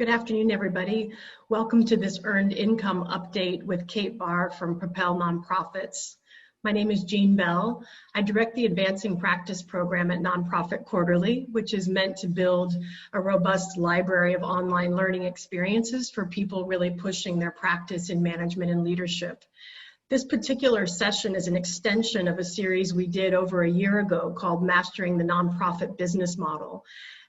Good afternoon, everybody. Welcome to this Earned Income Update with Kate Barr from Propel Nonprofits. My name is Jean Bell. I direct the Advancing Practice program at Nonprofit Quarterly, which is meant to build a robust library of online learning experiences for people really pushing their practice in management and leadership. This particular session is an extension of a series we did over a year ago called Mastering the Nonprofit Business Model.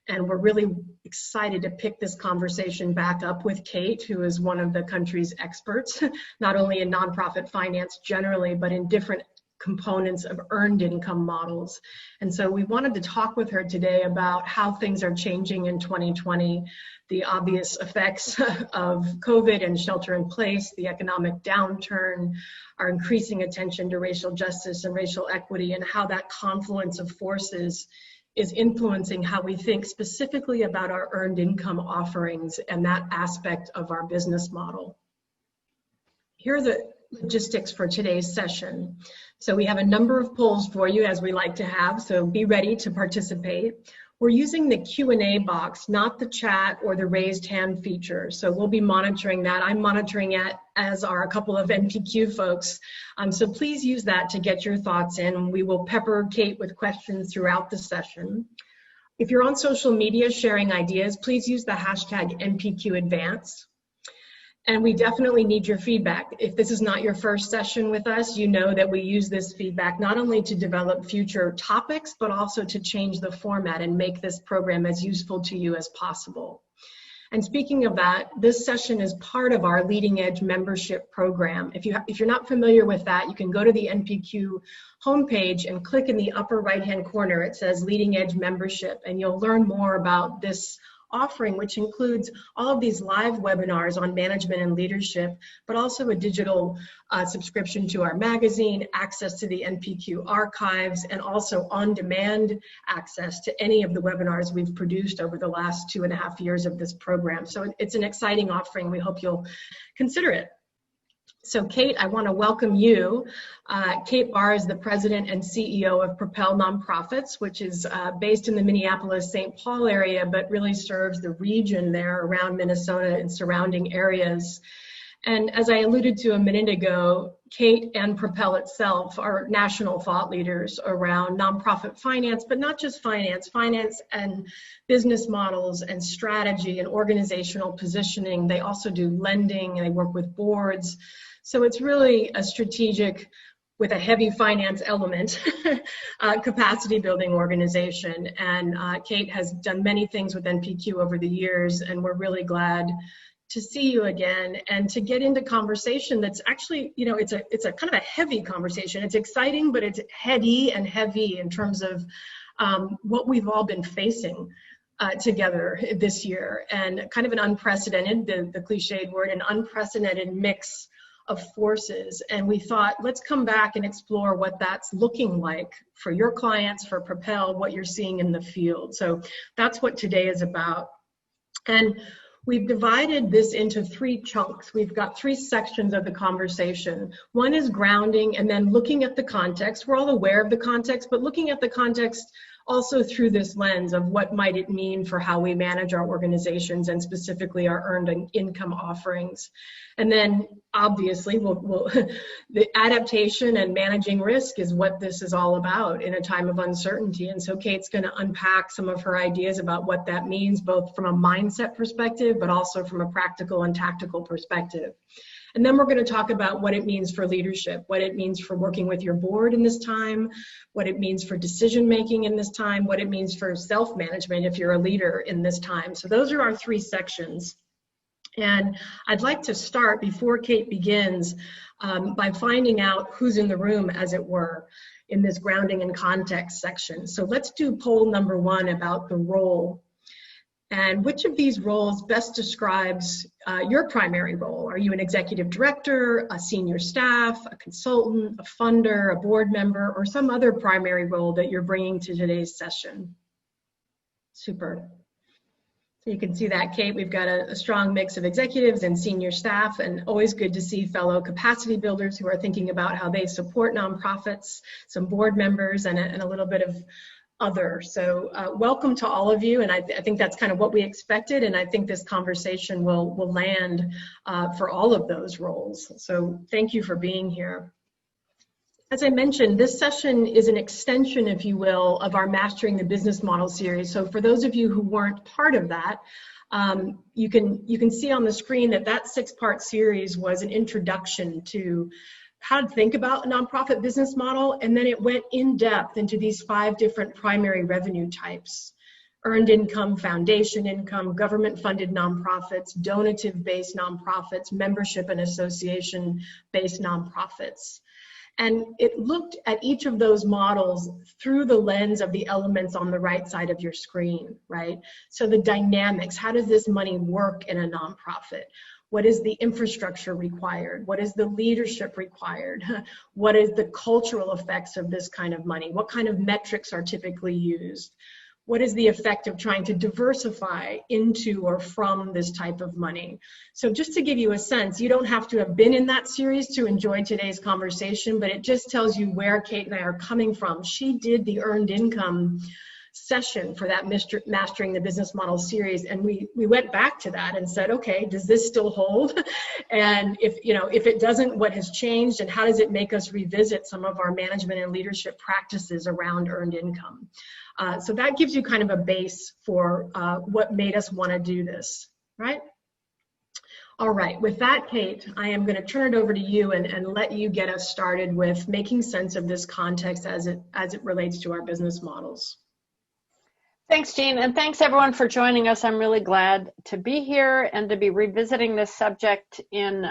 And we're really excited to pick this conversation back up with Kate, who is one of the country's experts, not only in nonprofit finance generally, but in different components of earned income models. And so we wanted to talk with her today about how things are changing in 2020, the obvious effects of COVID and shelter in place, the economic downturn, our increasing attention to racial justice and racial equity, and how that confluence of forces is influencing how we think specifically about our earned income offerings and that aspect of our business model. Here are the logistics for today's session. So we have a number of polls for you, as we like to have, so be ready to participate. We're using the Q&A box, not the chat or the raised hand feature. So we'll be monitoring that. I'm monitoring it, as are a couple of NPQ folks. So please use that to get your thoughts in. We will pepper Kate with questions throughout the session. If you're on social media sharing ideas, please use the hashtag NPQAdvance. And we definitely need your feedback. If this is not your first session with us, you know that we use this feedback not only to develop future topics, but also to change the format and make this program as useful to you as possible. And speaking of that, this session is part of our Leading Edge membership program. If you're not familiar with that, you can go to the NPQ homepage and click in the upper right-hand corner. It says Leading Edge membership, and you'll learn more about this offering, which includes all of these live webinars on management and leadership, but also a digital subscription to our magazine, access to the NPQ archives, and also on-demand access to any of the webinars we've produced over the last 2.5 years of this program. So it's an exciting offering. We hope you'll consider it. So Kate, I want to welcome you. Kate Barr is the president and CEO of Propel Nonprofits, which is based in the Minneapolis-St. Paul area, but really serves the region there around Minnesota and surrounding areas. And as I alluded to a minute ago, Kate and Propel itself are national thought leaders around nonprofit finance, but not just finance and business models and strategy and organizational positioning. They also do lending and they work with boards. So it's really a strategic, with a heavy finance element, capacity building organization. And Kate has done many things with NPQ over the years, and we're really glad to see you again and to get into conversation that's actually, you know, it's a kind of a heavy conversation. It's exciting, but it's heady and heavy in terms of what we've all been facing together this year, and kind of an unprecedented, the cliched word, an unprecedented mix of forces. And we thought, let's come back and explore what that's looking like for your clients, for Propel, what you're seeing in the field. So that's what today is about. And we've divided this into 3 chunks. We've got 3 sections of the conversation. One is grounding and then looking at the context. We're all aware of the context, but looking at the context also through this lens of what might it mean for how we manage our organizations and specifically our earned income offerings. And then obviously the adaptation and managing risk is what this is all about in a time of uncertainty. And so Kate's going to unpack some of her ideas about what that means, both from a mindset perspective, but also from a practical and tactical perspective. And then we're going to talk about what it means for leadership, what it means for working with your board in this time, what it means for decision making in this time, what it means for self-management if you're a leader in this time. So those are our 3 sections. And I'd like to start, before Kate begins, by finding out who's in the room, as it were, in this grounding and context section. So let's do poll number 1 about the role. And which of these roles best describes your primary role? Are you an executive director, a senior staff, a consultant, a funder, a board member, or some other primary role that you're bringing to today's session? Super. So you can see that, Kate, we've got a strong mix of executives and senior staff, and always good to see fellow capacity builders who are thinking about how they support nonprofits, some board members, and a little bit of other. So welcome to all of you, and I think that's kind of what we expected, and I think this conversation will land for all of those roles. So thank you for being here. As I mentioned, this session is an extension, if you will, of our Mastering the Business Model series. So for those of you who weren't part of that, you can see on the screen that 6-part series was an introduction to how to think about a nonprofit business model, and then it went in depth into these 5 different primary revenue types: earned income, foundation income, government-funded nonprofits, donative-based nonprofits, membership and association-based nonprofits. And it looked at each of those models through the lens of the elements on the right side of your screen, right? So the dynamics, how does this money work in a nonprofit? What is the infrastructure required? What is the leadership required? What is the cultural effects of this kind of money? What kind of metrics are typically used? What is the effect of trying to diversify into or from this type of money? So just to give you a sense, you don't have to have been in that series to enjoy today's conversation, but it just tells you where Kate and I are coming from. She did the earned income session for that Mastering the Business Model series, and we went back to that and said, okay, does this still hold? And if it doesn't, what has changed, and how does it make us revisit some of our management and leadership practices around earned income? So that gives you kind of a base for what made us want to do this, right? All right, with that, Kate, I am going to turn it over to you and let you get us started with making sense of this context as it relates to our business models. Thanks, Jean, and thanks everyone for joining us. I'm really glad to be here and to be revisiting this subject in,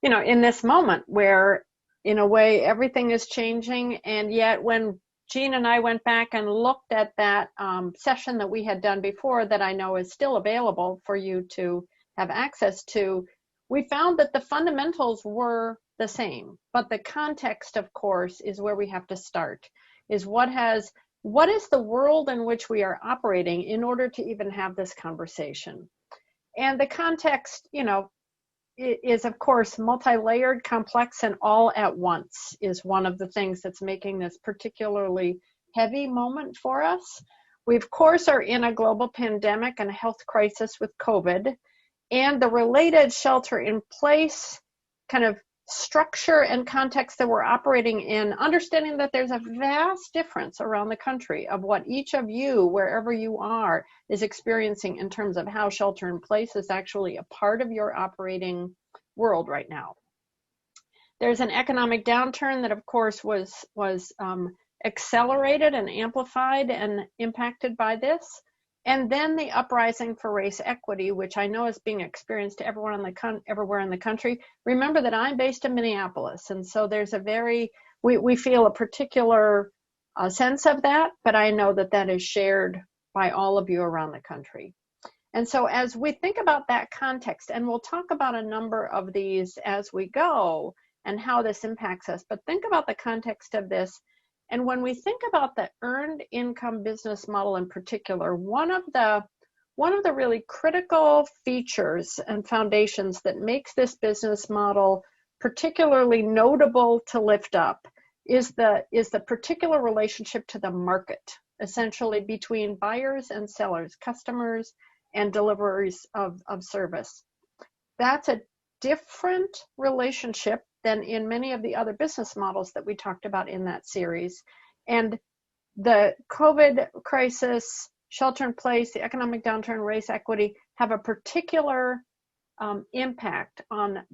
in this moment where, in a way, everything is changing. And yet, when Jean and I went back and looked at that session that we had done before, that I know is still available for you to have access to, we found that the fundamentals were the same, but the context, of course, is where we have to start. Is what is the world in which we are operating in order to even have this conversation? And the context, is of course multi-layered, complex, and all at once is one of the things that's making this particularly heavy moment for us. We of course are in a global pandemic and a health crisis with COVID, and the related shelter in place kind of structure and context that we're operating in, understanding that there's a vast difference around the country of what each of you, wherever you are, is experiencing in terms of how shelter in place is actually a part of your operating world right now. There's an economic downturn that, of course, was accelerated and amplified and impacted by this. And then the uprising for race equity, which I know is being experienced everywhere in the country. Remember that I'm based in Minneapolis, and so there's we feel a particular sense of that, but I know that is shared by all of you around the country. And so as we think about that context, and we'll talk about a number of these as we go and how this impacts us, but think about the context of this. And when we think about the earned income business model in particular, one of the really critical features and foundations that makes this business model particularly notable to lift up is the particular relationship to the market, essentially between buyers and sellers, customers and deliverers of service. That's a different relationship than in many of the other business models that we talked about in that series. And the COVID crisis, shelter in place, the economic downturn, race equity have a particular impact on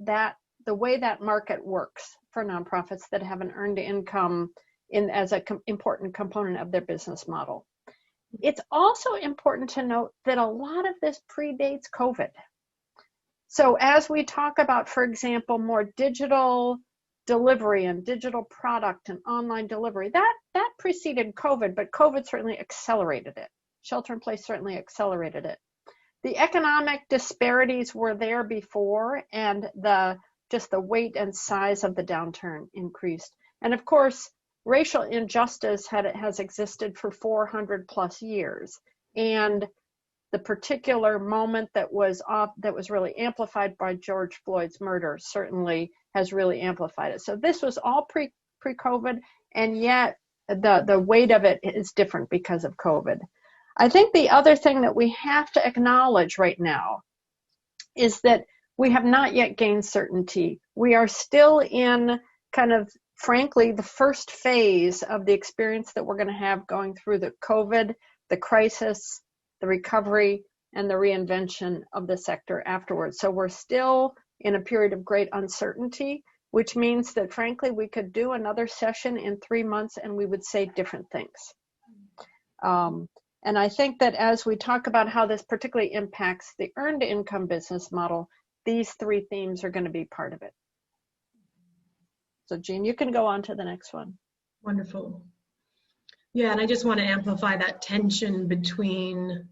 the way that market works for nonprofits that have an earned income as an important component of their business model. It's also important to note that a lot of this predates COVID. So as we talk about, for example, more digital delivery and digital product and online delivery, that preceded COVID, but COVID certainly accelerated it. Shelter in place certainly accelerated it. The economic disparities were there before, and just the weight and size of the downturn increased. And of course, racial injustice has existed for 400 plus years. And the particular moment that was really amplified by George Floyd's murder certainly has really amplified it. So this was all pre-COVID, and yet the weight of it is different because of COVID. I think the other thing that we have to acknowledge right now is that we have not yet gained certainty. We are still in kind of, frankly, the first phase of the experience that we're going to have going through the COVID, the crisis, the recovery, and the reinvention of the sector afterwards. So we're still in a period of great uncertainty, which means that, frankly, we could do another session in 3 months and we would say different things. And I think that as we talk about how this particularly impacts the earned income business model, these 3 themes are going to be part of it. So Jean, you can go on to the next one. Wonderful. Yeah, and I just want to amplify that tension between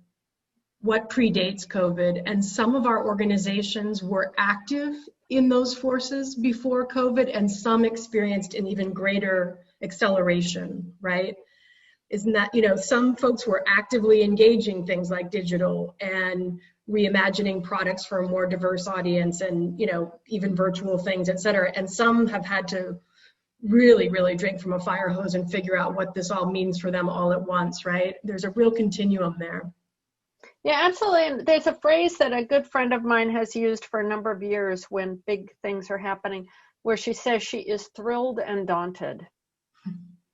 what predates COVID, and some of our organizations were active in those forces before COVID, and some experienced an even greater acceleration, right? Isn't that, some folks were actively engaging things like digital and reimagining products for a more diverse audience and, even virtual things, et cetera. And some have had to really, really drink from a fire hose and figure out what this all means for them all at once, right? There's a real continuum there. Yeah, absolutely. And there's a phrase that a good friend of mine has used for a number of years when big things are happening, where she says she is thrilled and daunted.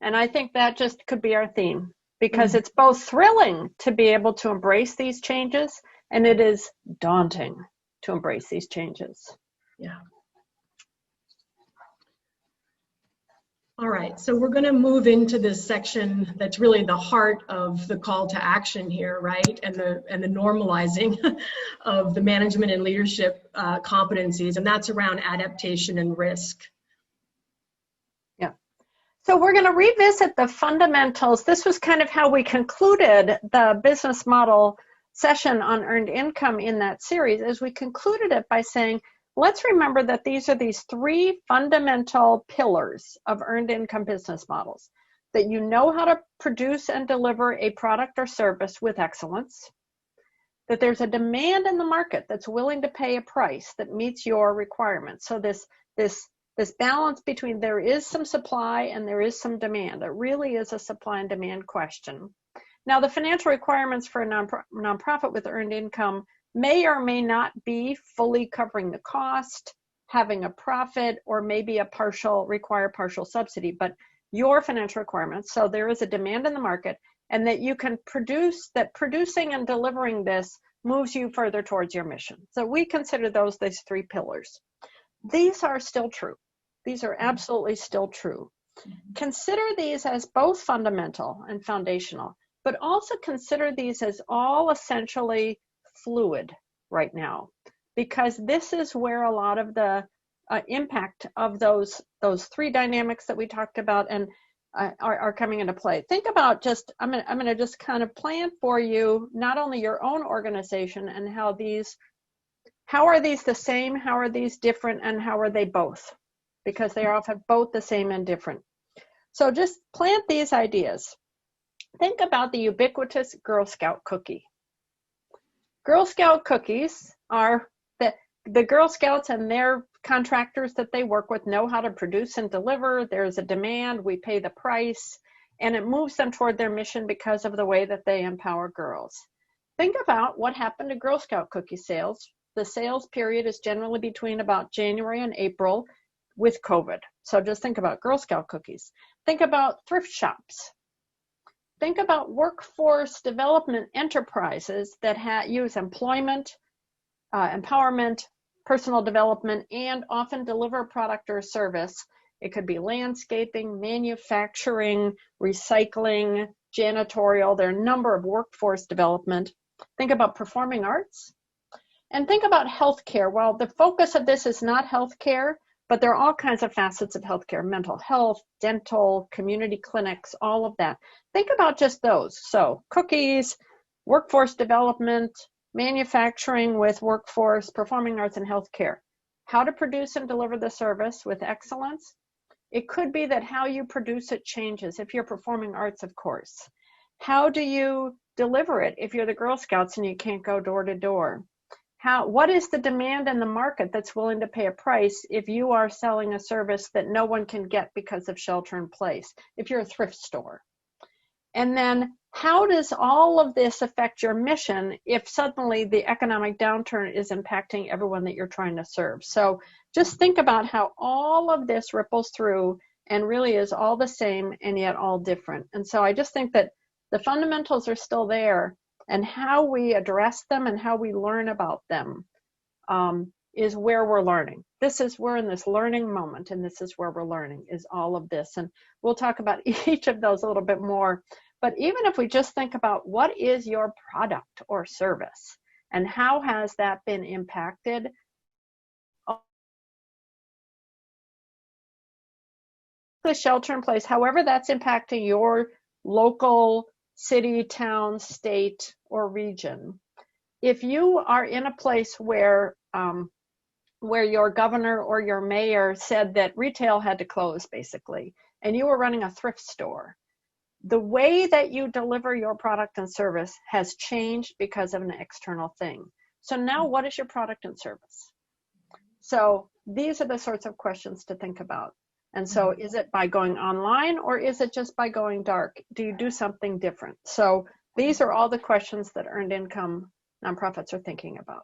And I think that just could be our theme, because it's both thrilling to be able to embrace these changes, and it is daunting to embrace these changes. Yeah. All right, so we're going to move into this section that's really the heart of the call to action here, right? And the normalizing of the management and leadership competencies, and that's around adaptation and risk. Yeah. So we're going to revisit the fundamentals. This was kind of how we concluded the business model session on earned income in that series, as we concluded it by saying, let's remember that these are these 3 fundamental pillars of earned income business models: that you know how to produce and deliver a product or service with excellence, that there's a demand in the market that's willing to pay a price that meets your requirements. So this balance between there is some supply and there is some demand. It really is a supply and demand question. Now, the financial requirements for a nonprofit with earned income may or may not be fully covering the cost, having a profit, or maybe require partial subsidy, but your financial requirements. So there is a demand in the market, and that you can produce, that producing and delivering this moves you further towards your mission. So we consider these 3 pillars. These are still true. These are absolutely still true. Consider these as both fundamental and foundational, but also consider these as all essentially fluid right now, because this is where a lot of the impact of those 3 dynamics that we talked about and are coming into play. Think about I'm going to just kind of plan for you not only your own organization and how are these the same, how are these different, and how are they both, because they are often both the same and different. So just plant these ideas. Think about the ubiquitous Girl Scout cookie. Girl Scout cookies are the Girl Scouts and their contractors that they work with know how to produce and deliver. There's a demand, we pay the price, and it moves them toward their mission because of the way that they empower girls. Think about what happened to Girl Scout cookie sales. The sales period is generally between about January and April with COVID. So just think about Girl Scout cookies. Think about thrift shops. Think about workforce development enterprises that use employment, empowerment, personal development, and often deliver a product or a service. It could be landscaping, manufacturing, recycling, janitorial. There are a number of workforce development. Think about performing arts. And think about healthcare. While the focus of this is not healthcare, but there are all kinds of facets of healthcare: mental health, dental, community clinics, all of that. Think about just those. So cookies, workforce development, manufacturing with workforce, performing arts, and healthcare. How to produce and deliver the service with excellence. It could be that how you produce it changes. If you're performing arts, of course. How do you deliver it if you're the Girl Scouts and you can't go door to door? what is the demand in the market that's willing to pay a price if you are selling a service that no one can get because of shelter in place, if you're a thrift store? And then how does all of this affect your mission if suddenly the economic downturn is impacting everyone that you're trying to serve? So just think about how all of this ripples through and really is all the same and yet all different. And so I just think that the fundamentals are still there, and how we address them and how we learn about them is where we're learning. We're in this learning moment, and this is where we're learning, is all of this. And we'll talk about each of those a little bit more. But even if we just think about what is your product or service and how has that been impacted, the shelter in place, however that's impacting your local city, town, state, or region. If you are in a place where your governor or your mayor said that retail had to close, basically, and you were running a thrift store, the way that you deliver your product and service has changed because of an external thing. So now what is your product and service? So these are the sorts of questions to think about. And so is it by going online, or is it just by going dark? Do you do something different? So these are all the questions that earned income nonprofits are thinking about.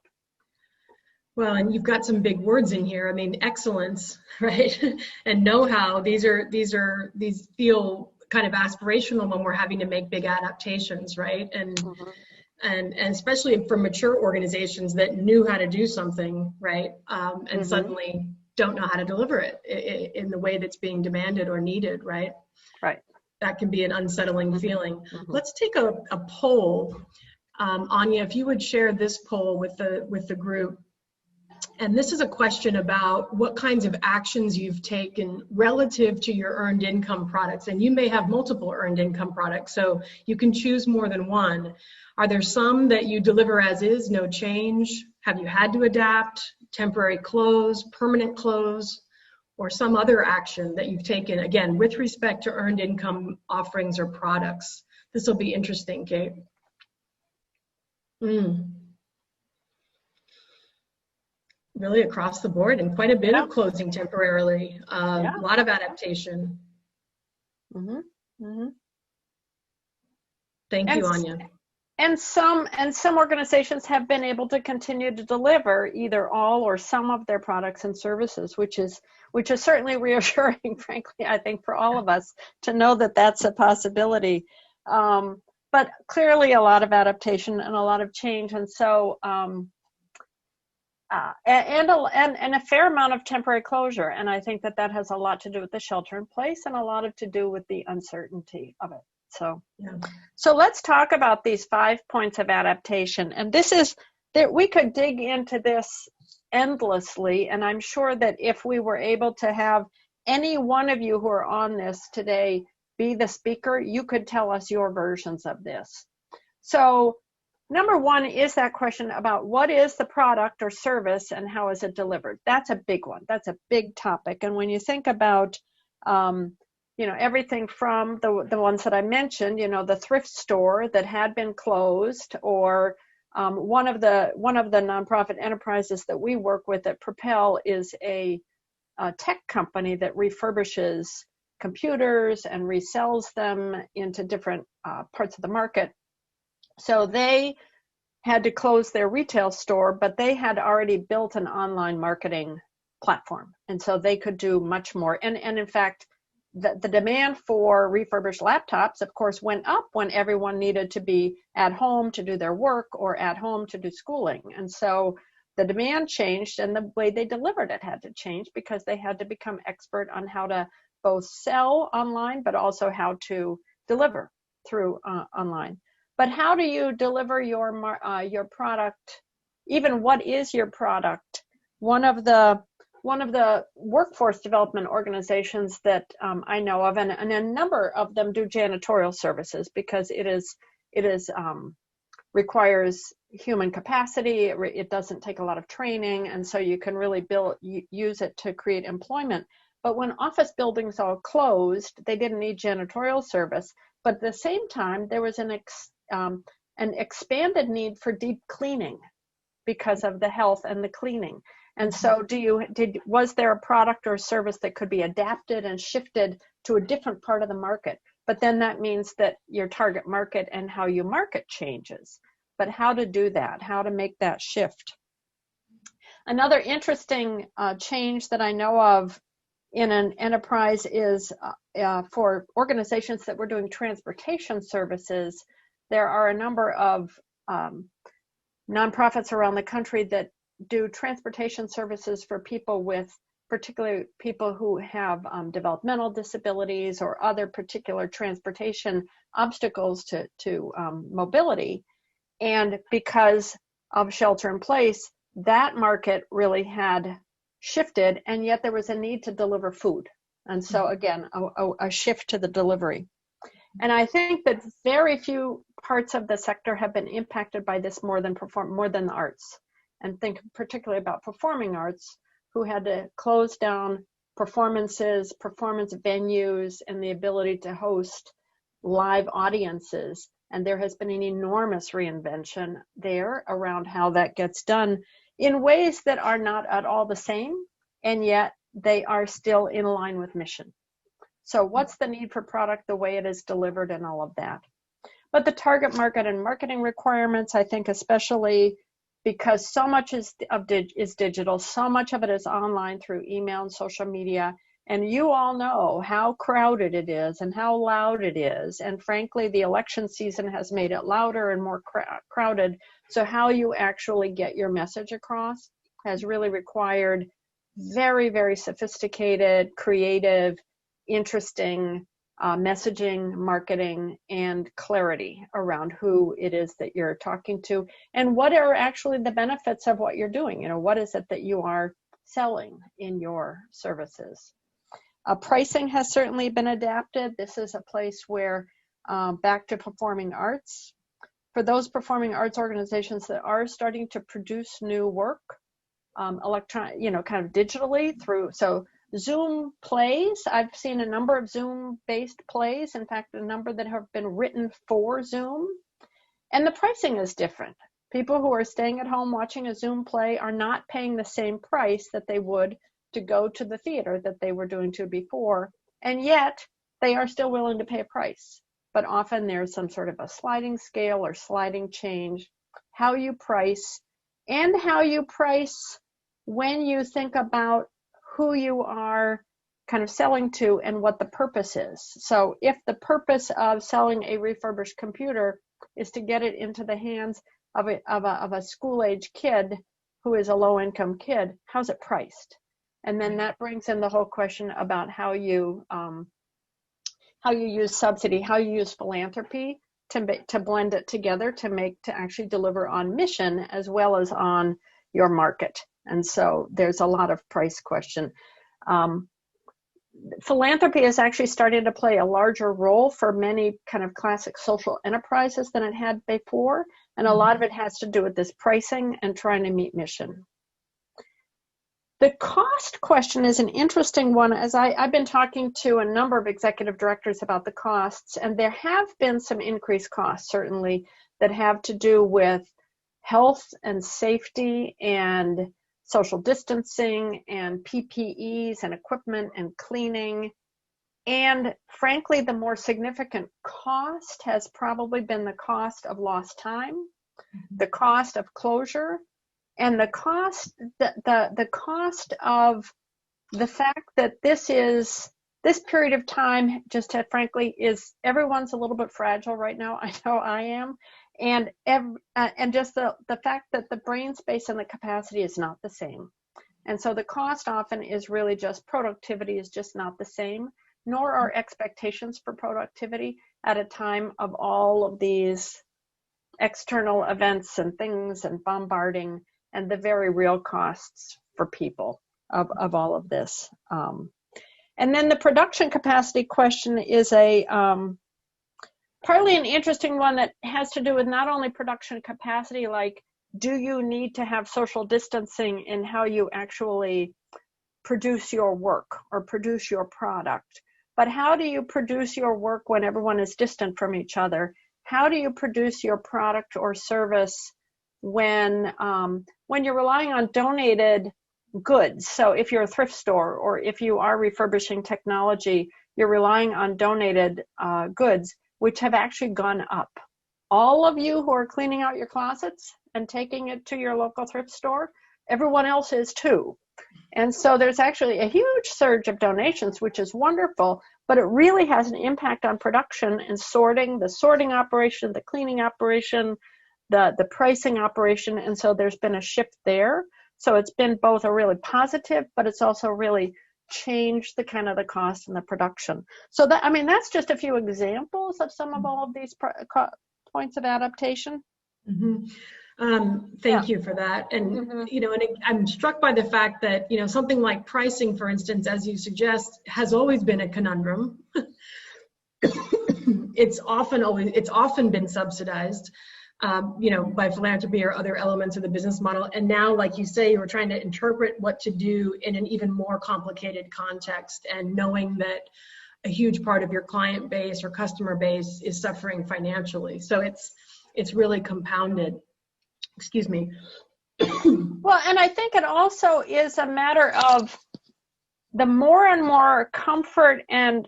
Well, and you've got some big words in here. I mean, excellence, right? And know-how. These feel kind of aspirational when we're having to make big adaptations, right? And especially for mature organizations that knew how to do something, right? And suddenly don't know how to deliver it in the way that's being demanded or needed, right? Right. That can be an unsettling feeling. Let's take a poll. Anya, if you would share this poll with the group. And this is a question about what kinds of actions you've taken relative to your earned income products. And you may have multiple earned income products, so you can choose more than one. Are there some that you deliver as is, no change? Have you had to adapt, temporary close, permanent close, or some other action that you've taken, again, with respect to earned income offerings or products? This will be interesting, Kate. Really across the board, and quite a bit of closing temporarily, a lot of adaptation. Thank you, Anya. And some organizations have been able to continue to deliver either all or some of their products and services, which is certainly reassuring, frankly, I think, for all of us to know that that's a possibility. But clearly a lot of adaptation and a lot of change, and so and a fair amount of temporary closure. And I think that has a lot to do with the shelter in place and a lot to do with the uncertainty of it. So let's talk about these 5 points of adaptation. And this is that we could dig into this endlessly. And I'm sure that if we were able to have any one of you who are on this today be the speaker, you could tell us your versions of this. So number one is that question about what is the product or service and how is it delivered? That's a big one. That's a big topic. And when you think about, everything from the ones that I mentioned, the thrift store that had been closed, or one of the nonprofit enterprises that we work with at Propel is a tech company that refurbishes computers and resells them into different parts of the market. So they had to close their retail store, but they had already built an online marketing platform. And so they could do much more. And in fact, the demand for refurbished laptops, of course, went up when everyone needed to be at home to do their work or at home to do schooling. And so the demand changed and the way they delivered it had to change because they had to become expert on how to both sell online, but also how to deliver through online. But how do you deliver your product? Even what is your product? One of the workforce development organizations that I know of, and a number of them do janitorial services because it requires human capacity. It doesn't take a lot of training, and so you can really use it to create employment. But when office buildings all closed, they didn't need janitorial service. But at the same time, there was an expanded need for deep cleaning. because of the health and the cleaning. And so was there a product or service that could be adapted and shifted to a different part of the market? But then that means that your target market and how you market changes. But how to do that, how to make that shift. Another interesting change that I know of in an enterprise is for organizations that were doing transportation services. There are a number of nonprofits around the country that do transportation services for people with, particularly people who have developmental disabilities or other particular transportation obstacles to mobility. And because of shelter in place, that market really had shifted, and yet there was a need to deliver food. And so again, a shift to the delivery. And I think that very few parts of the sector have been impacted by this more than the arts. And think particularly about performing arts, who had to close down performances, performance venues, and the ability to host live audiences. And there has been an enormous reinvention there around how that gets done in ways that are not at all the same, and yet they are still in line with mission. So what's the need for product, the way it is delivered, and all of that. But the target market and marketing requirements, I think especially because so much is digital, so much of it is online through email and social media, and you all know how crowded it is and how loud it is. And frankly, the election season has made it louder and more crowded. So how you actually get your message across has really required very, very sophisticated, creative, interesting messaging, marketing, and clarity around who it is that you're talking to and what are actually the benefits of what you're doing. You know, what is it that you are selling in your services? Pricing has certainly been adapted. This is a place where, back to performing arts, for those performing arts organizations that are starting to produce new work, kind of digitally through, so Zoom plays, I've seen a number of Zoom-based plays, in fact, a number that have been written for Zoom, and the pricing is different. People who are staying at home watching a Zoom play are not paying the same price that they would to go to the theater that they were doing to before, and yet they are still willing to pay a price. But often there's some sort of a sliding scale or sliding change, how you price, and how you price when you think about who you are kind of selling to and what the purpose is. So if the purpose of selling a refurbished computer is to get it into the hands of a school-age kid who is a low-income kid, how's it priced? And then that brings in the whole question about how you use subsidy, how you use philanthropy to blend it together to actually deliver on mission as well as on your market. And so there's a lot of price question. Philanthropy is actually starting to play a larger role for many kind of classic social enterprises than it had before. And a lot of it has to do with this pricing and trying to meet mission. The cost question is an interesting one, as I've been talking to a number of executive directors about the costs, and there have been some increased costs, certainly, that have to do with health and safety and social distancing and PPEs and equipment and cleaning. And frankly, the more significant cost has probably been the cost of lost time, the cost of closure, and the cost of the fact that this period of time frankly is, everyone's a little bit fragile right now. I know I am. And just the fact that the brain space and the capacity is not the same. And so the cost often is really just productivity is just not the same, nor are expectations for productivity at a time of all of these external events and things and bombarding and the very real costs for people of all of this. And then the production capacity question is partly an interesting one that has to do with not only production capacity, like do you need to have social distancing in how you actually produce your work or produce your product, but how do you produce your work when everyone is distant from each other? How do you produce your product or service when you're relying on donated goods. So if you're a thrift store or if you are refurbishing technology, you're relying on donated goods, which have actually gone up. All of you who are cleaning out your closets and taking it to your local thrift store, everyone else is too. And so there's actually a huge surge of donations, which is wonderful, but it really has an impact on production and sorting, the sorting operation, the cleaning operation, the pricing operation. And so there's been a shift there. So it's been both a really positive, but it's also really changed the kind of the cost and the production. So that, I mean, that's just a few examples of some of all of these points of adaptation. Mm-hmm. Thank you for that. And, you know, and I'm struck by the fact that, you know, something like pricing, for instance, as you suggest, has always been a conundrum. It's often been subsidized, you know, by philanthropy or other elements of the business model. And now, like you say, we're trying to interpret what to do in an even more complicated context, and knowing that a huge part of your client base or customer base is suffering financially. So it's really compounded. Excuse me. Well, and I think it also is a matter of the more and more comfort and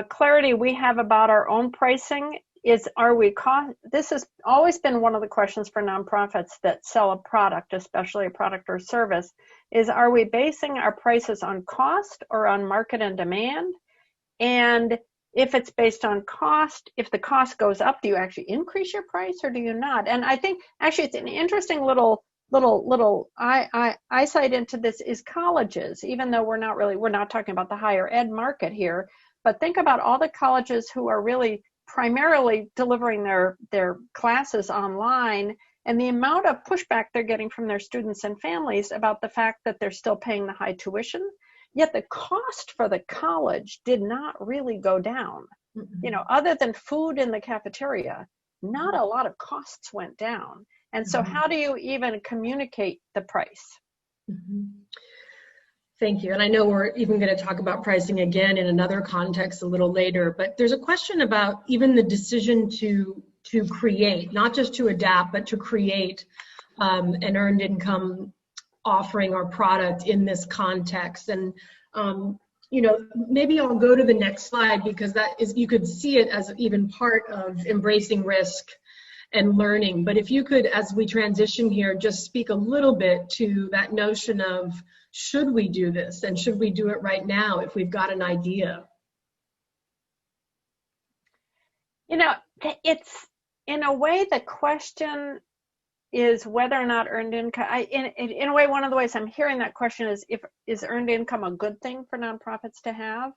clarity we have about our own pricing is, this has always been one of the questions for nonprofits that sell a product, especially a product or service, is are we basing our prices on cost or on market and demand? And if it's based on cost, if the cost goes up, do you actually increase your price or do you not? And I think actually it's an interesting little eyesight into this is colleges, even though we're not talking about the higher ed market here, but think about all the colleges who are really primarily delivering their classes online and the amount of pushback they're getting from their students and families about the fact that they're still paying the high tuition. Yet the cost for the college did not really go down. Mm-hmm. You know, other than food in the cafeteria, not a lot of costs went down. And so how do you even communicate the price? Mm-hmm. Thank you. And I know we're even going to talk about pricing again in another context a little later, but there's a question about even the decision to create, not just to adapt, but to create an earned income offering or product in this context. And you know, maybe I'll go to the next slide, because that is, you could see it as even part of embracing risk and learning. But if you could, as we transition here, just speak a little bit to that notion of, should we do this, and should we do it right now if we've got an idea? You know, it's in a way the question is whether or not earned income, in a way, one of the ways I'm hearing that question is earned income a good thing for nonprofits to have?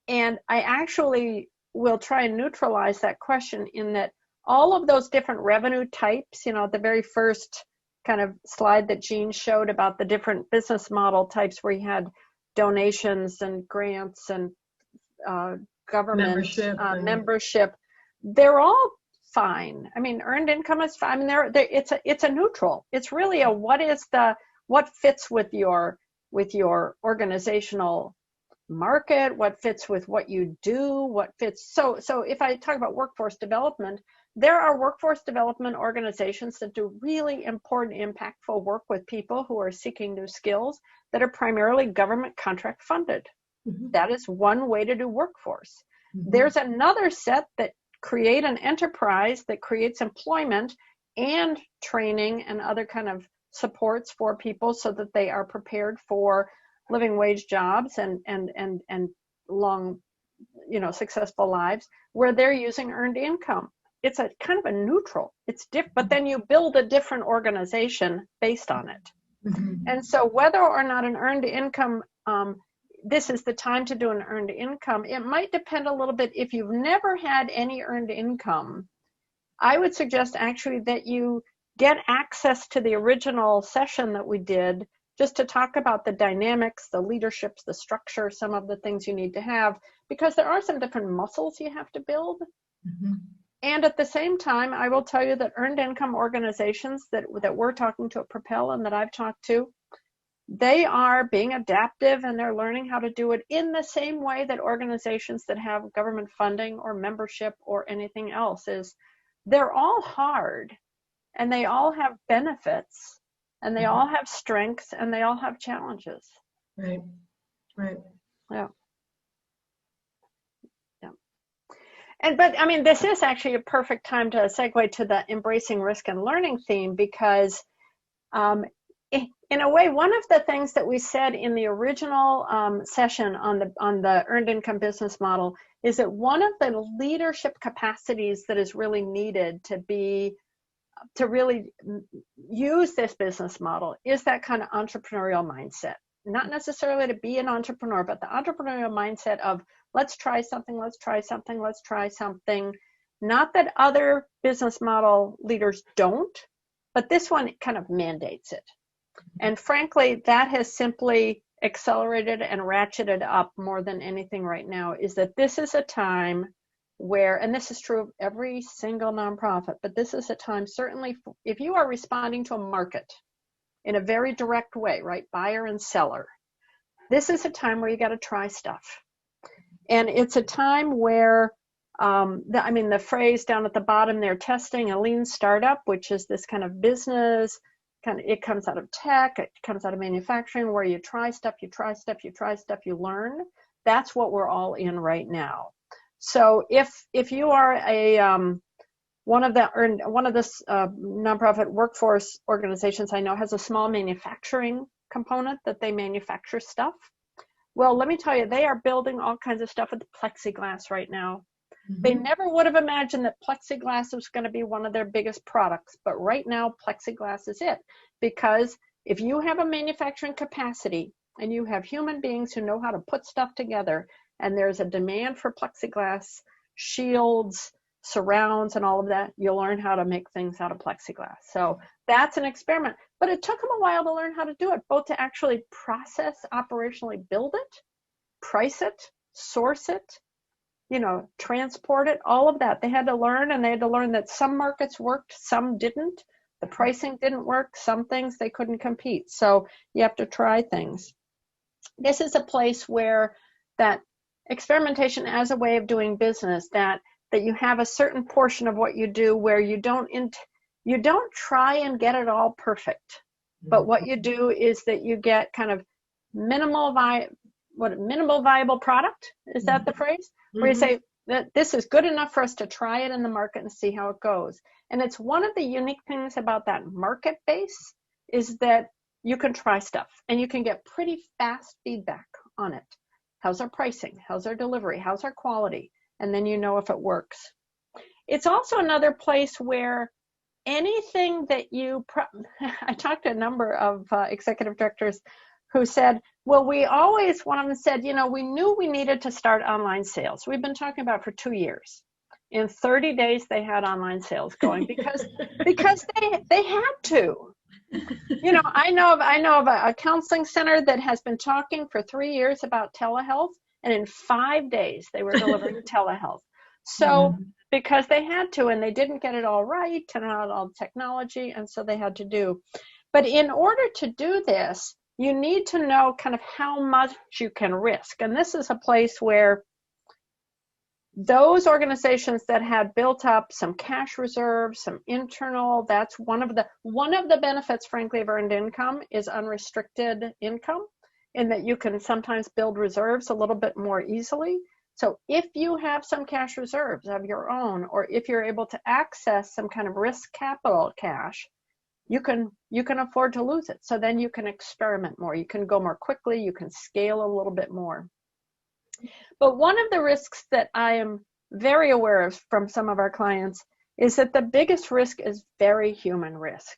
And I actually will try and neutralize that question in that all of those different revenue types, you know, the very first kind of slide that Jean showed about the different business model types where you had donations and grants and government membership, they're all fine. I mean, earned income is fine. I mean, it's a neutral. It's really a what fits with your organizational market, what fits with what you do, what fits. So if I talk about workforce development, there are workforce development organizations that do really important, impactful work with people who are seeking new skills that are primarily government contract funded. Mm-hmm. That is one way to do workforce. Mm-hmm. There's another set that create an enterprise that creates employment and training and other kind of supports for people so that they are prepared for living wage jobs and long, you know, successful lives where they're using earned income. It's a kind of a neutral. It's different, but then you build a different organization based on it. Mm-hmm. And so whether or not an earned income, this is the time to do an earned income, it might depend a little bit. If you've never had any earned income, I would suggest actually that you get access to the original session that we did just to talk about the dynamics, the leaderships, the structure, some of the things you need to have, because there are some different muscles you have to build. Mm-hmm. And at the same time, I will tell you that earned income organizations that we're talking to at Propel and that I've talked to, they are being adaptive and they're learning how to do it in the same way that organizations that have government funding or membership or anything else is. They're all hard. and they all have benefits, and they all have strengths, and they all have challenges. Right. Right. Yeah. Yeah. But I mean, this is actually a perfect time to segue to the embracing risk and learning theme, because in a way, one of the things that we said in the original session on the earned income business model is that one of the leadership capacities that is really needed to really use this business model is that kind of entrepreneurial mindset. Not necessarily to be an entrepreneur, but the entrepreneurial mindset of let's try something, let's try something, let's try something. Not that other business model leaders don't, but this one kind of mandates it. And frankly, that has simply accelerated and ratcheted up more than anything right now, is that this is a time where, and this is true of every single nonprofit, but this is a time, certainly if you are responding to a market in a very direct way, right, buyer and seller, this is a time where you got to try stuff. And it's a time where, the phrase down at the bottom there, testing a lean startup, which is this kind of business, it comes out of tech, it comes out of manufacturing, where you try stuff, you you learn. That's what we're all in right now. So if you are one of the nonprofit workforce organizations I know has a small manufacturing component that they manufacture stuff. Well, let me tell you, they are building all kinds of stuff with plexiglass right now. They never would have imagined that plexiglass was going to be one of their biggest products, but right now plexiglass is it. Because if you have a manufacturing capacity and you have human beings who know how to put stuff together, and there's a demand for plexiglass shields, surrounds, and all of that, you'll learn how to make things out of plexiglass. So that's an experiment. But it took them a while to learn how to do it, both to actually process, operationally build it, price it, source it, transport it, all of that. They had to learn, and they had to learn that some markets worked, some didn't. The pricing didn't work. Some things they couldn't compete. So you have to try things. This is a place where that experimentation as a way of doing business, that you have a certain portion of what you do where you don't try and get it all perfect. But what you do is that you get kind of minimal viable product. Is that the phrase? Where you say that this is good enough for us to try it in the market and see how it goes. And it's one of the unique things about that market base is that you can try stuff and you can get pretty fast feedback on it. How's our pricing? How's our delivery? How's our quality? And then you know if it works. It's also another place where anything that I talked to a number of executive directors who said, well, one of them said, we knew we needed to start online sales. We've been talking about it for 2 years. In 30 days, they had online sales going because they had to. I know of a counseling center that has been talking for 3 years about telehealth, and in 5 days, they were delivering telehealth. So because they had to, and they didn't get it all right, and not all the technology, and so they had to do. But in order to do this, you need to know kind of how much you can risk. And this is a place where those organizations that had built up some cash reserves, some internal, that's one of the benefits, frankly, of earned income is unrestricted income, in that you can sometimes build reserves a little bit more easily. So if you have some cash reserves of your own, or if you're able to access some kind of risk capital cash, you can afford to lose it. So then you can experiment more. You can go more quickly. You can scale a little bit more. But one of the risks that I am very aware of from some of our clients is that the biggest risk is very human risk.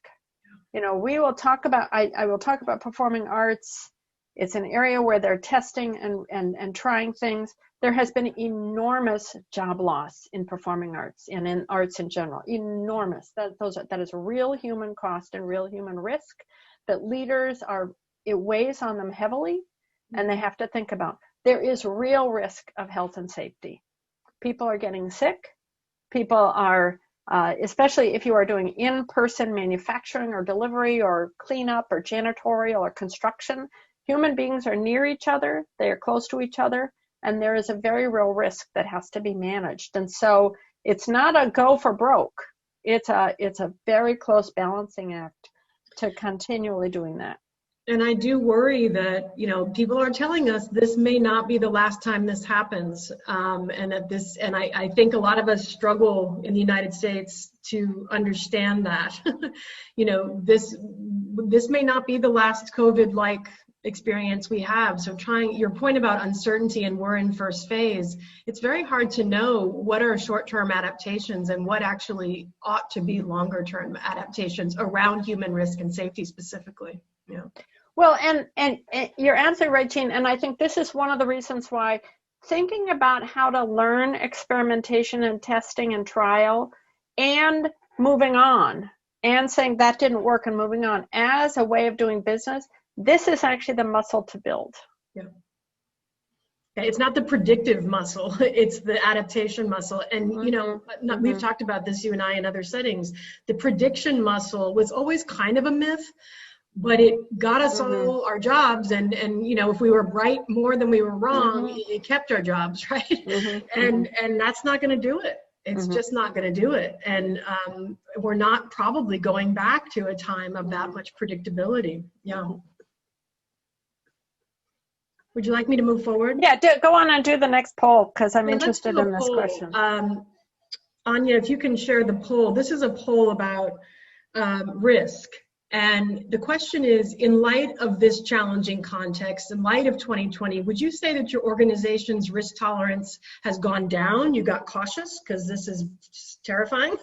We will talk about, I will talk about performing arts. It's an area where they're testing and trying things. There has been enormous job loss in performing arts and in arts in general, enormous. That is real human cost and real human risk that leaders it weighs on them heavily, and they have to think about. There is real risk of health and safety. People are getting sick. People are, especially if you are doing in-person manufacturing or delivery or cleanup or janitorial or construction, human beings are near each other. They are close to each other. And there is a very real risk that has to be managed. And so it's not a go for broke. it's a very close balancing act to continually doing that. And I do worry that, you know, people are telling us this may not be the last time this happens. And I think a lot of us struggle in the United States to understand that, you know, this may not be the last COVID-like experience we have. So your point about uncertainty, and we're in first phase, it's very hard to know what are short-term adaptations and what actually ought to be longer-term adaptations around human risk and safety specifically. Yeah. Well, and you're absolutely right, Jean, and I think this is one of the reasons why thinking about how to learn experimentation and testing and trial and moving on and saying that didn't work and moving on as a way of doing business, this is actually the muscle to build. Yeah. It's not the predictive muscle, it's the adaptation muscle. And, you know, we've talked about this, you and I, in other settings. The prediction muscle was always kind of a myth, but it got us all our jobs, and you know, if we were right more than we were wrong, it kept our jobs, right? And that's not going to do it. It's just not going to do it. And we're not probably going back to a time of that much predictability. Yeah. Would you like me to move forward? Yeah, go on and do the next poll, because I'm interested in this question. Anya, if you can share the poll. This is a poll about risk. And the question is, in light of this challenging context, in light of 2020, would you say that your organization's risk tolerance has gone down? You got cautious because this is terrifying.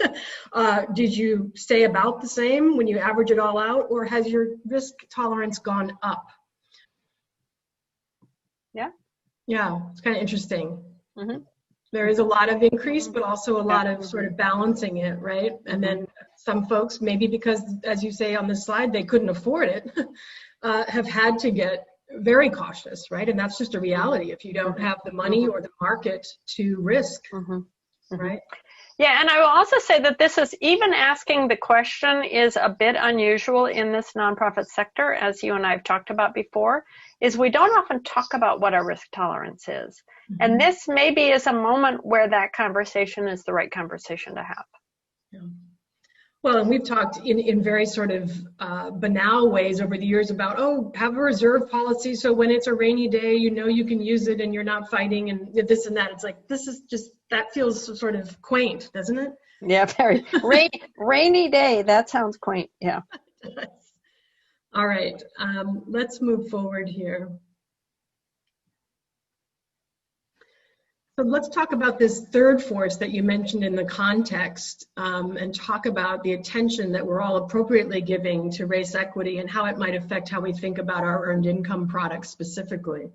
Did you stay about the same when you average it all out, or has your risk tolerance gone up? Yeah. Yeah, it's kind of interesting. There is a lot of increase, but also a lot of sort of balancing it, right? And then some folks, maybe because, as you say on the slide, they couldn't afford it, have had to get very cautious, right? And that's just a reality if you don't have the money or the market to risk, right? Yeah, and I will also say that this is, even asking the question is a bit unusual in this nonprofit sector, as you and I have talked about before, is we don't often talk about what our risk tolerance is. And this maybe is a moment where that conversation is the right conversation to have. Yeah. Well, and we've talked in very sort of banal ways over the years about, oh, have a reserve policy so when it's a rainy day, you know you can use it and you're not fighting and this and that. It's like, this is just, that feels sort of quaint, doesn't it? Yeah, very. Rainy day, that sounds quaint, yeah. All right, let's move forward here. So let's talk about this third force that you mentioned in the context, and talk about the attention that we're all appropriately giving to race equity and how it might affect how we think about our earned income products specifically.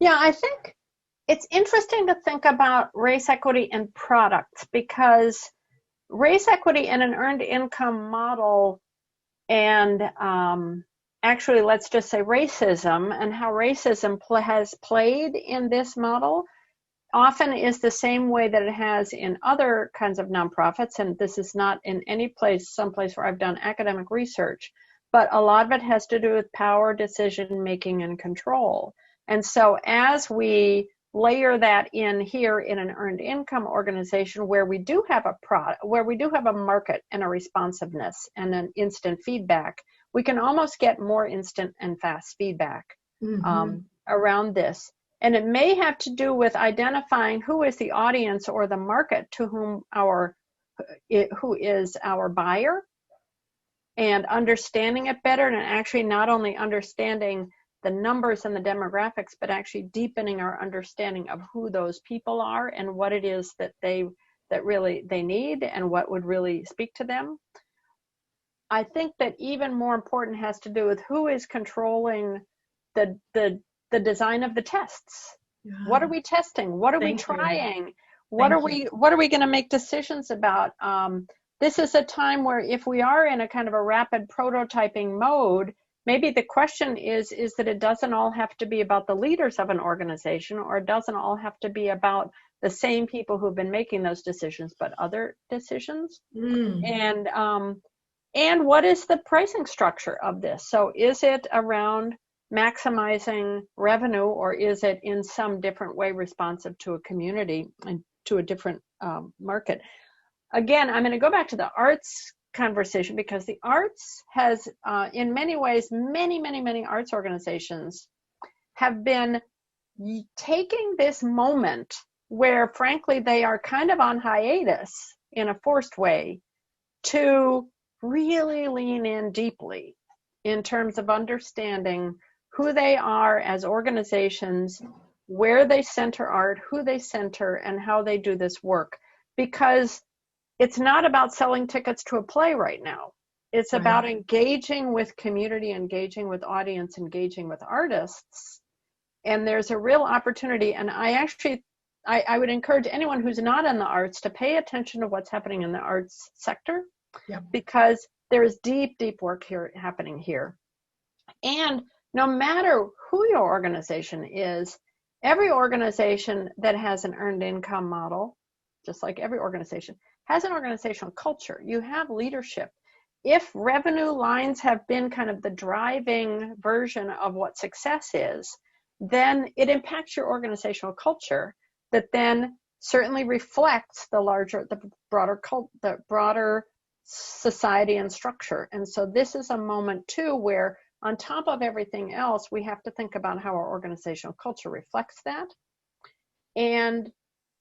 Yeah, I think it's interesting to think about race equity and products, because race equity in an earned income model, and actually, let's just say racism and how racism has played in this model often is the same way that it has in other kinds of nonprofits. And this is not in any place, someplace where I've done academic research, but a lot of it has to do with power, decision making, and control. And so as we layer that in here in an earned income organization where we do have a product, where we do have a market and a responsiveness and an instant feedback, we can almost get more instant and fast feedback around this. And it may have to do with identifying who is the audience or the market to whom who is our buyer, and understanding it better, and actually not only understanding the numbers and the demographics, but actually deepening our understanding of who those people are and what it is that they need and what would really speak to them. I think that even more important has to do with who is controlling the design of the tests. Yeah. What are we testing? What are we trying? What are we going to make decisions about? This is a time where if we are in a kind of a rapid prototyping mode, maybe the question is that it doesn't all have to be about the leaders of an organization, or it doesn't all have to be about the same people who've been making those decisions, but other decisions. And what is the pricing structure of this? So is it around maximizing revenue, or is it in some different way responsive to a community and to a different market? again, I'm going to go back to the arts conversation, because the arts has, in many ways, many arts organizations have been taking this moment where, frankly, they are kind of on hiatus in a forced way to really lean in deeply in terms of understanding who they are as organizations, where they center art, who they center, and how they do this work. Because it's not about selling tickets to a play right now. It's Right. about engaging with community, engaging with audience, engaging with artists. And there's a real opportunity. And I would encourage anyone who's not in the arts to pay attention to what's happening in the arts sector, Yep. because there is deep work here happening here. And no matter who your organization is, every organization that has an earned income model, just like every organization, has an organizational culture. You have leadership. If revenue lines have been kind of the driving version of what success is, then it impacts your organizational culture that then certainly reflects the broader society and structure. And so this is a moment too where, on top of everything else, we have to think about how our organizational culture reflects that. And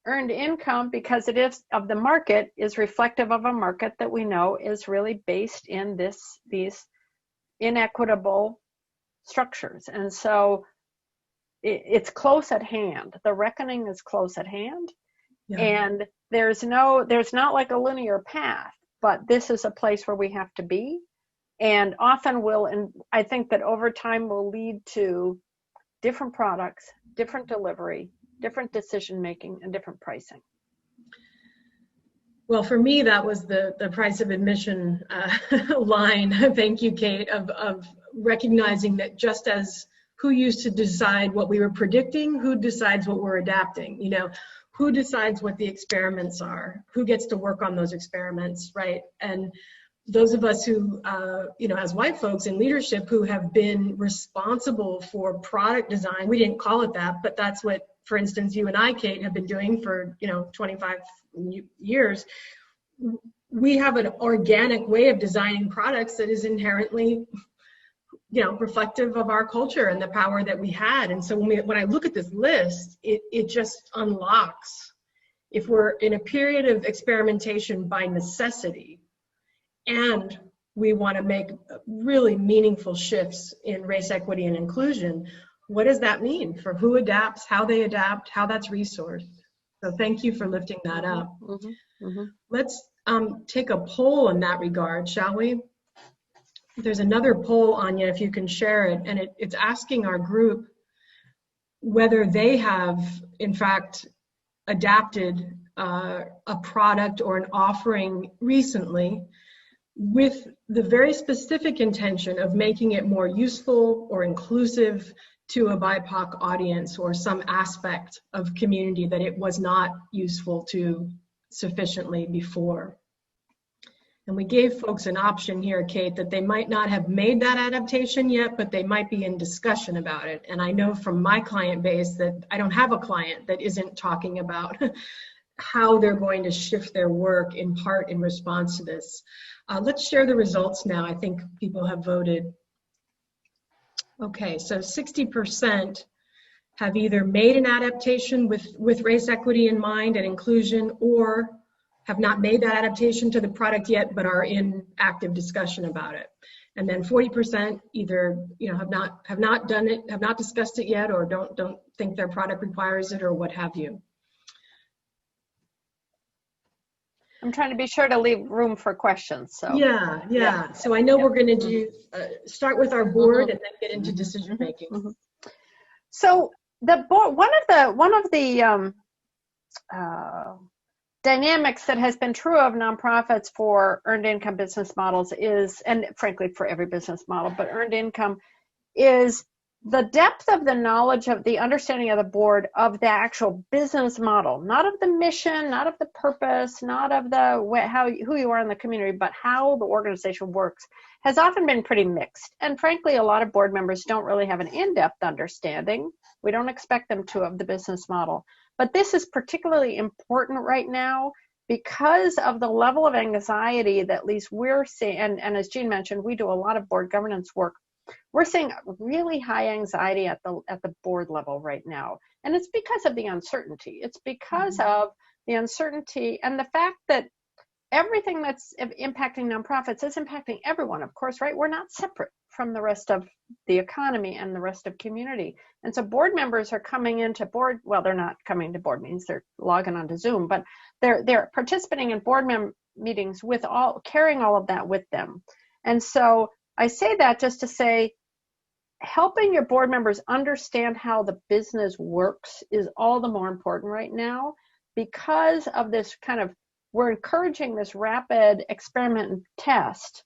earned income, because it is of the market, is reflective of a market that we know is really based in these inequitable structures. And so it's close at hand. The reckoning is close at hand. Yeah. And there's not like a linear path, but this is a place where we have to be, and often and I think that over time will lead to different products, different delivery, different decision making, and different pricing. Well, for me, that was the price of admission line. Thank you, Kate, of recognizing that just as who used to decide what we were predicting, who decides what we're adapting, who decides what the experiments are, who gets to work on those experiments, right? And those of us who, as white folks in leadership who have been responsible for product design, we didn't call it that, but that's what, for instance, you and I, Kate, have been doing for, 25 years. We have an organic way of designing products that is inherently, reflective of our culture and the power that we had. And so when I look at this list, it just unlocks, if we're in a period of experimentation by necessity, and we want to make really meaningful shifts in race, equity, and inclusion, what does that mean for who adapts, how they adapt, how that's resourced? So thank you for lifting that up. Mm-hmm. Mm-hmm. Let's take a poll in that regard, shall we? There's another poll, Anya, if you can share it, and it's asking our group whether they have, in fact, adapted a product or an offering recently with the very specific intention of making it more useful or inclusive to a BIPOC audience or some aspect of community that it was not useful to sufficiently before. And we gave folks an option here, Kate, that they might not have made that adaptation yet, but they might be in discussion about it. And I know from my client base that I don't have a client that isn't talking about how they're going to shift their work in part in response to this. Let's share the results now. I think people have voted. Okay, so 60% have either made an adaptation with race equity in mind and inclusion, or have not made that adaptation to the product yet, but are in active discussion about it. And then 40% either have not done it, have not discussed it yet, or don't think their product requires it, or what have you. I'm trying to be sure to leave room for questions. So yeah. So I know we're going to do start with our board and then get into decision making. Mm-hmm. So the board, one of the dynamics that has been true of nonprofits for earned income business models is, and frankly for every business model, but earned income is the depth of the knowledge of the understanding of the board of the actual business model, not of the mission, not of the purpose, not of the who you are in the community, but how the organization works, has often been pretty mixed. And frankly, a lot of board members don't really have an in-depth understanding. We don't expect them to, of the business model. But this is particularly important right now because of the level of anxiety that at least we're seeing, and as Jean mentioned, we do a lot of board governance work. We're seeing really high anxiety at the board level right now. And it's because of the uncertainty. It's because of the uncertainty and the fact that everything that's impacting nonprofits is impacting everyone, of course, right? We're not separate from the rest of the economy and the rest of community. And so board members are coming into board, well, they're not coming to board meetings, they're logging onto Zoom, but they're participating in board meetings with carrying all of that with them. And so I say that just to say, helping your board members understand how the business works is all the more important right now because of this we're encouraging this rapid experiment and test.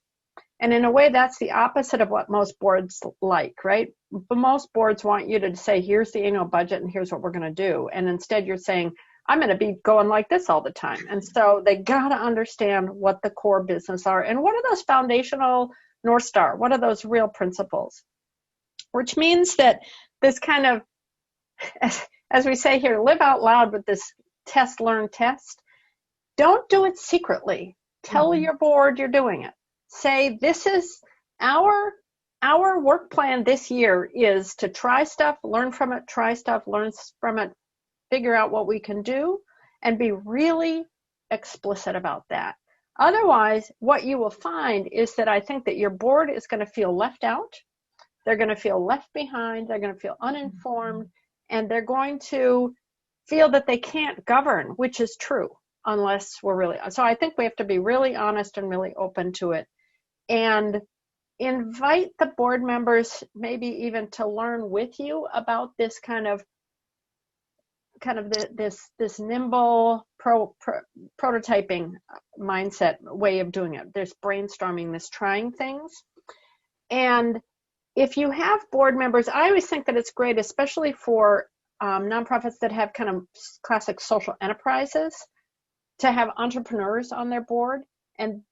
And in a way, that's the opposite of what most boards like, right? But most boards want you to say, here's the annual budget and here's what we're going to do. And instead you're saying, I'm going to be going like this all the time. And so they got to understand what the core business are and what are those foundational North Star, what are those real principles? Which means that this kind of, as we say here, live out loud with this test, learn, test. Don't do it secretly. Tell your board you're doing it. Say, this is our work plan this year is to try stuff, learn from it, try stuff, learn from it, figure out what we can do, and be really explicit about that. Otherwise, what you will find is that I think that your board is going to feel left out. They're going to feel left behind. They're going to feel uninformed. And they're going to feel that they can't govern, which is true, unless we're really. So I think we have to be really honest and really open to it. And invite the board members maybe even to learn with you about this kind of this nimble prototyping mindset way of doing it. There's brainstorming, this trying things. And if you have board members, I always think that it's great, especially for nonprofits that have kind of classic social enterprises, to have entrepreneurs on their board. And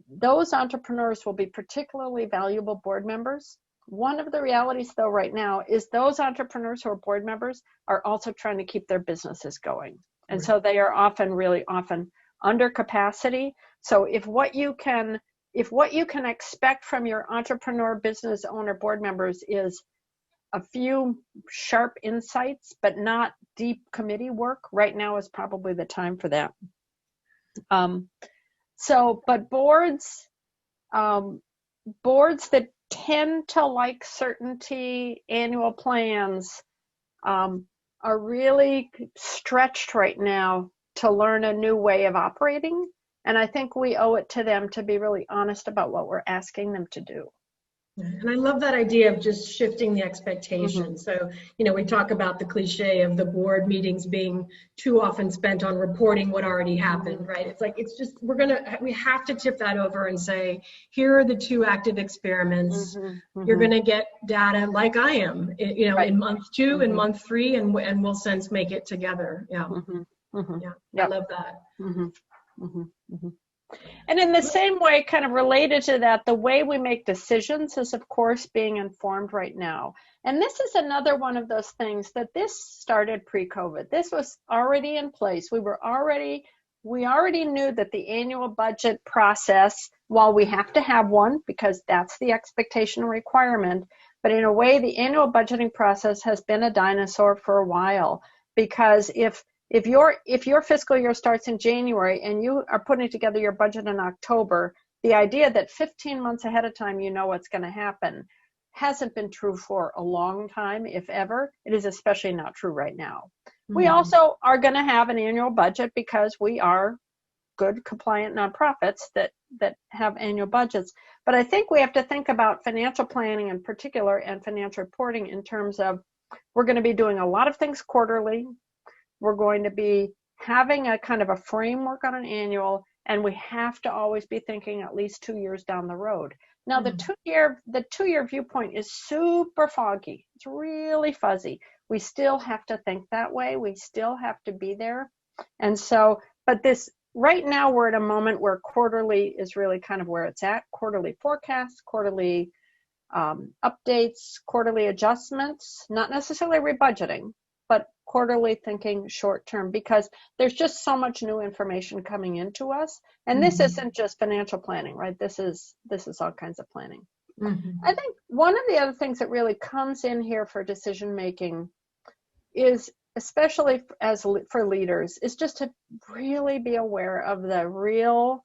those entrepreneurs will be particularly valuable board members. One of the realities, though, right now is those entrepreneurs who are board members are also trying to keep their businesses going. And so they are really often under capacity. So if what you can expect from your entrepreneur, business owner, board members is a few sharp insights, but not deep committee work, right now is probably the time for that. But boards that tend to like certainty, annual plans, are really stretched right now to learn a new way of operating. And I think we owe it to them to be really honest about what we're asking them to do. And I love that idea of just shifting the expectations. So, we talk about the cliche of the board meetings being too often spent on reporting what already happened, right? It's like, we have to tip that over and say, here are the 2 active experiments. You're going to get data like I am, in month 2 and month 3, and we'll since make it together. Yeah. I love that. And in the same way, kind of related to that, the way we make decisions is, of course, being informed right now. And this is another one of those things that this started pre-COVID. This was already in place. We already knew that the annual budget process, while we have to have one because that's the expectation and requirement, but in a way, the annual budgeting process has been a dinosaur for a while. Because if your fiscal year starts in January and you are putting together your budget in October, the idea that 15 months ahead of time you know what's going to happen hasn't been true for a long time, if ever. It is especially not true right now. We also are going to have an annual budget because we are good, compliant nonprofits that have annual budgets. But I think we have to think about financial planning in particular and financial reporting in terms of, we're going to be doing a lot of things quarterly. We're going to be having a kind of a framework on an annual, and we have to always be thinking at least 2 years down the road. Now, the two-year viewpoint is super foggy. It's really fuzzy. We still have to think that way. We still have to be there. And so, but this, right now we're at a moment where quarterly is really kind of where it's at. Quarterly forecasts, quarterly updates, quarterly adjustments, not necessarily rebudgeting, but quarterly thinking, short term, because there's just so much new information coming into us. And this isn't just financial planning, right? This is all kinds of planning. I think one of the other things that really comes in here for decision making is, especially for leaders, is just to really be aware of the real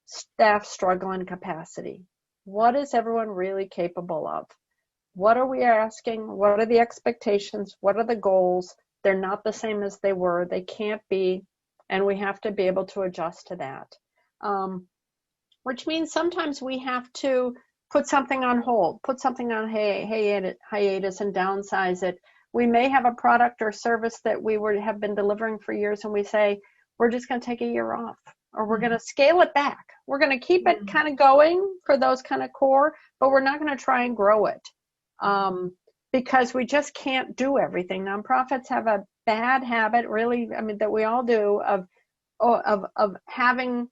staff struggle and capacity. What is everyone really capable of? What are we asking? What are the expectations? What are the goals? They're not the same as they were. They can't be, and we have to be able to adjust to that. Which means sometimes we have to put something on hold, put something on hiatus and downsize it. We may have a product or service that we have been delivering for years, and we say, we're just going to take a year off, or we're going to scale it back. We're going to keep it kind of going for those kind of core, but we're not going to try and grow it because we just can't do everything. Nonprofits have a bad habit, really, I mean, that we all do, of having,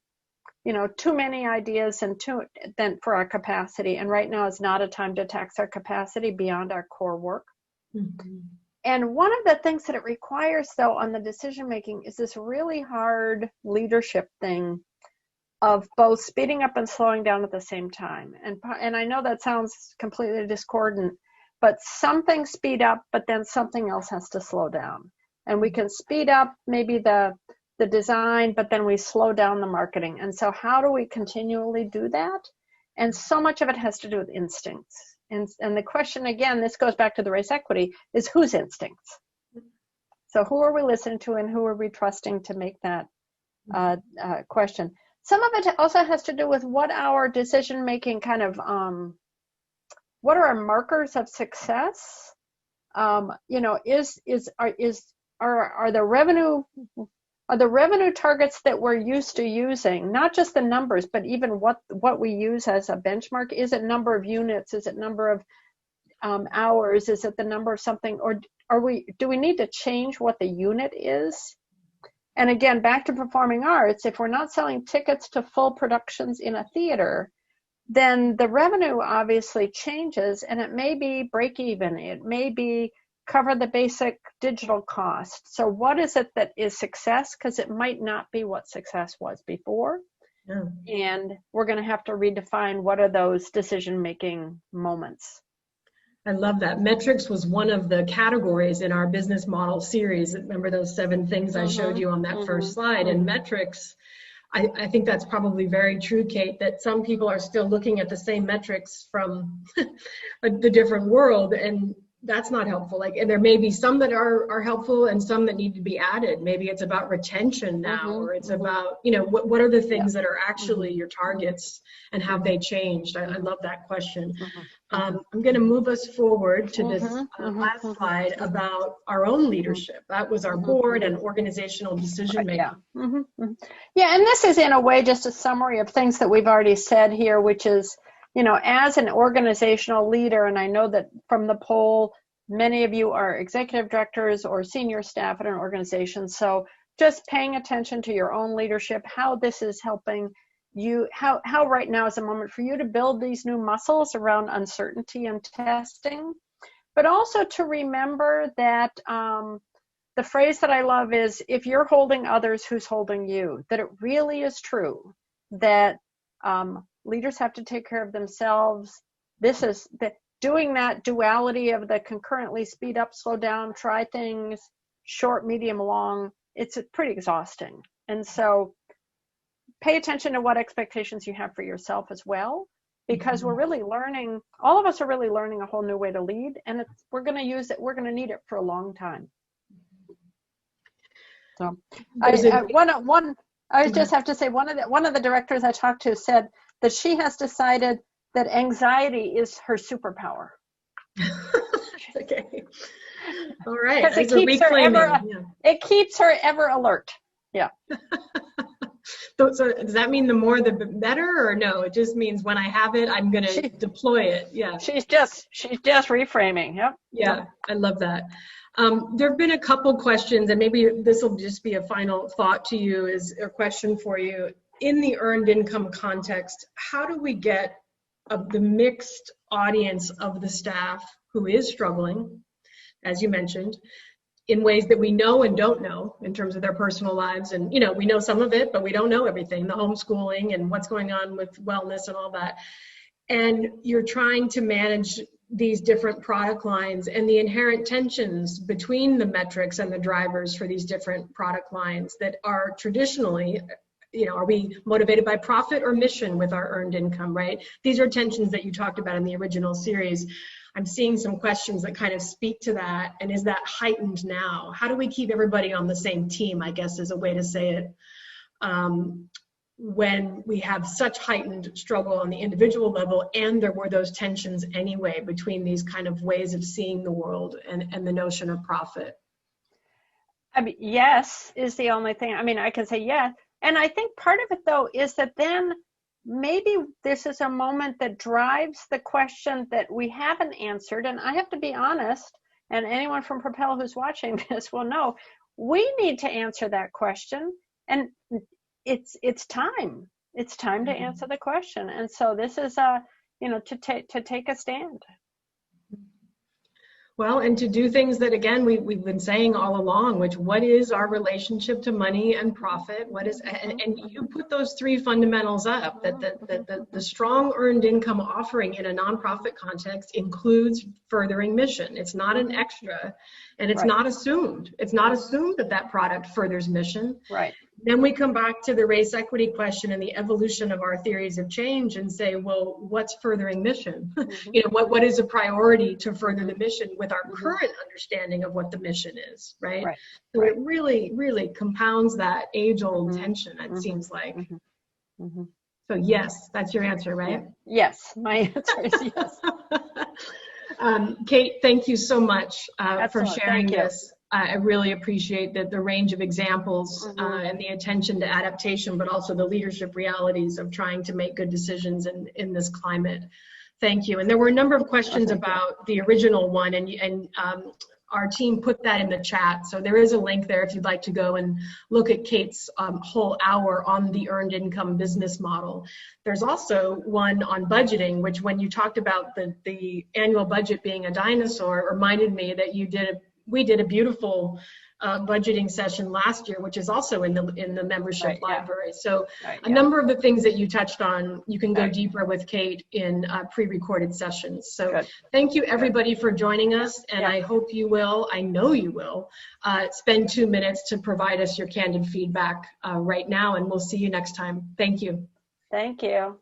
too many ideas and then for our capacity. And right now is not a time to tax our capacity beyond our core work. And one of the things that it requires, though, on the decision making is this really hard leadership thing of both speeding up and slowing down at the same time. And I know that sounds completely discordant, but some things speed up, but then something else has to slow down. And we can speed up maybe the design, but then we slow down the marketing. And so how do we continually do that? And so much of it has to do with instincts. And the question, again, this goes back to the race equity, is whose instincts? So who are we listening to, and who are we trusting to make that question? Some of it also has to do with what our decision-making kind of, what are our markers of success? Are the revenue targets that we're used to using, not just the numbers, but even what we use as a benchmark? Is it number of units? Is it number of hours? Is it the number of something? Or do we need to change what the unit is? And again, back to performing arts, if we're not selling tickets to full productions in a theater, then the revenue obviously changes, and it may be break even. It may be cover the basic digital cost. So what is it that is success? Because it might not be what success was before. Yeah. And we're going to have to redefine what are those decision-making moments. I love that. Metrics was one of the categories in our business model series. Remember those 7 things I showed you on that first slide? And metrics, I think that's probably very true, Kate, that some people are still looking at the same metrics from the different world, and that's not helpful. And there may be some that are helpful and some that need to be added. Maybe it's about retention now, or it's about, what are the things that are actually your targets, and have they changed? I love that question. I'm going to move us forward to this last slide about our own leadership. That was our board and organizational decision making. Yeah, and this is in a way just a summary of things that we've already said here, which is, as an organizational leader, and I know that from the poll, many of you are executive directors or senior staff at an organization. So just paying attention to your own leadership, how this is helping you, how right now is a moment for you to build these new muscles around uncertainty and testing, but also to remember that the phrase that I love is, if you're holding others, who's holding you? That it really is true that leaders have to take care of themselves. This is doing that duality of the concurrently speed up, slow down, try things, short, medium, long. It's pretty exhausting. And so pay attention to what expectations you have for yourself as well, because we're really learning, all of us are really learning a whole new way to lead, and we're going to use it, we're going to need it for a long time. So I just have to say, one of the directors I talked to said that she has decided that anxiety is her superpower. Okay. All right. Because it keeps her ever alert. Yeah. So does that mean the more the better, or no? It just means when I have it, I'm going to deploy it. Yeah. She's just reframing. Yep. Yeah. I love that. There have been a couple questions, and maybe this will just be a final thought to you, is a question for you. In the earned income context, how do we get the mixed audience of the staff who is struggling, as you mentioned, in ways that we know and don't know in terms of their personal lives. And, we know some of it, but we don't know everything, the homeschooling and what's going on with wellness and all that. And you're trying to manage these different product lines and the inherent tensions between the metrics and the drivers for these different product lines that are traditionally, are we motivated by profit or mission with our earned income, right? These are tensions that you talked about in the original series. I'm seeing some questions that kind of speak to that. And is that heightened now? How do we keep everybody on the same team, I guess is a way to say it, when we have such heightened struggle on the individual level, and there were those tensions anyway between these kind of ways of seeing the world and the notion of profit? I mean, yes is the only thing. I mean, I can say yes. And I think part of it, though, is that then maybe this is a moment that drives the question that we haven't answered. And I have to be honest, and anyone from Propel who's watching this will know, we need to answer that question. And it's time. It's time to answer the question. And so this is to take a stand. Well, and to do things that, again, we've been saying all along, which what is our relationship to money and profit? What is, and you put those three fundamentals up, that the strong earned income offering in a nonprofit context includes furthering mission. It's not an extra, and it's not assumed. It's not assumed that product furthers mission. Right. Then we come back to the race equity question and the evolution of our theories of change and say, well, what's furthering mission? What is a priority to further the mission with our current understanding of what the mission is, right? So it really, really compounds that age-old tension, it seems like. So yes, that's your answer, right? Yes, my answer is yes. Kate, thank you so much for sharing Thank you. this. I really appreciate the range of examples and the attention to adaptation, but also the leadership realities of trying to make good decisions in this climate. Thank you. And there were a number of questions about the original one, and our team put that in the chat. So there is a link there if you'd like to go and look at Kate's whole hour on the earned income business model. There's also one on budgeting, which when you talked about the annual budget being a dinosaur, reminded me that we did a beautiful budgeting session last year, which is also in the membership library. So a number of the things that you touched on, you can go deeper with Kate in pre-recorded sessions. So thank you everybody for joining us, and I hope you will, I know you will, spend 2 minutes to provide us your candid feedback right now, and we'll see you next time. Thank you. Thank you.